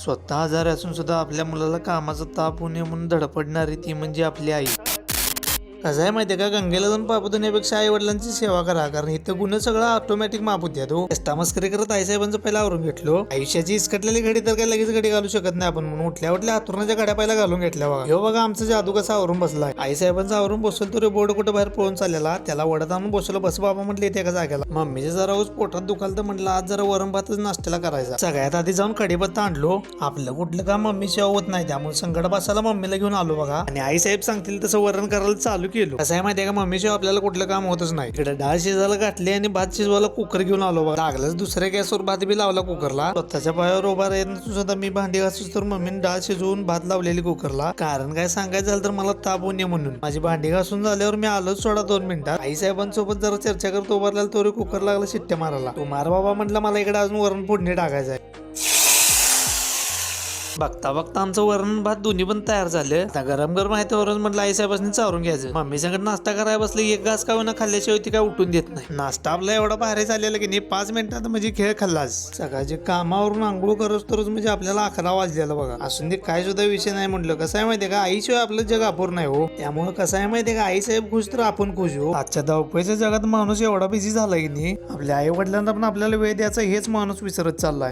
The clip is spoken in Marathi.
स्वतः आजारी असून सुद्धा आपल्या मुलाला कामाचा ताप होऊ नये म्हणून धडपडणारी ती म्हणजे आपली आई. कसं आहे माहितीये का, गंगेला जाऊन पाप धुण्यापेक्षा आई वडिलांची सेवा करा, कारण इथं गुन्हे सगळं ऑटोमॅटिक माप होत्या. तो एक्स्ट्रा मस्करी करत आईसाहेबांचं पहिला आवरून घेतलो. आयुष्याची इसकटलेली घडी तर काही लगेच घडी घालू शकत नाही आपण, म्हणून उठल्या उठल्या हातुरणाच्या घड्या पहिला घालून घेतल्या. बघा ह्यो बघा आमचं जादू कसा आवरून बसलाय. आईसाहेबांचा आवरून बसलो तो बोर्ड कुठं बाहेर पळून चाललेला, त्याला वडत आणून बसलो. बस बाबा म्हटले येते का जागेला. मम्मीचे जरा उस पोटात दुखाल तर म्हटलं आज जरा वरण भातच नाश्त्याला करायचा. सगळ्यात आधी जाऊन कढीपत्ता आणलो. आपलं कुठलं काम मम्मी सेवा होत नाही, त्यामुळे संकट बसायला मम्मीला घेऊन आलो बघा. आणि आईसाहेब सांगतील तसं वरण करायला चालू केलो. कसं आहे माहितीये का, मम्मीशिवाय आपल्याला कुठलं काम होतच नाही. इकडे डाळ शिजायला घातली आणि भात शिजवायला कुकर घेऊन आलो बघा. लागलंच दुसऱ्या गॅसवर भात बी लावला कुकरला. स्वतःच्या पायावर उभा राहत सुद्धा मी भांडी घासूस तर मम्मीने डाळ शिजवून भात लावलेली कुकरला. कारण काय सांगायचं झालं तर मला ताप होऊ नये म्हणून. माझी भांडी घासून झाल्यावर मी आलोच सोडा 2 मिनिटात. आई साहेबांसोबत जरा चर्चा करत उभारला तोरी कुकर लागला शिट्ट्या मारायला. तू मार बाबा म्हटलं, मला इकडे अजून वरण फोडणी टाकायचं आहे. बघता बघता आमचं वरण भात दोन्ही पण तयार झालं. आता गरम गरम आहे वरण म्हटलं आई साहेबांनी चावरून घ्यायचं. मम्मी संगत नाश्ता करायला बसले, एक घास का होईना खाल्ल्याशिवाय ती काय उठून देत नाही. नाश्ता आपला एवढा भारी झालेला की नाही, 5 मिनिटात म्हणजे खेळ खाल्लाच. सकाळचे कामावरून आंघोळ करत तरच म्हणजे आपल्याला 11 वाजलेला बघा. असून ते काय सुद्धा विषय नाही म्हटलं. कसं आहे माहितीये का, आईशिवाय आपलं जग अपूर्ण नाही हो. त्यामुळे कसं आहे माहितीये का, आई साहेब खुश तर आपण खुश हो. आजच्या धावपळीच्या जगात माणूस एवढा बिझी झाला की नाही, आपल्या आई वडिलांना पण आपल्याला वेळ द्यायचा हेच माणूस विसरत चाललाय.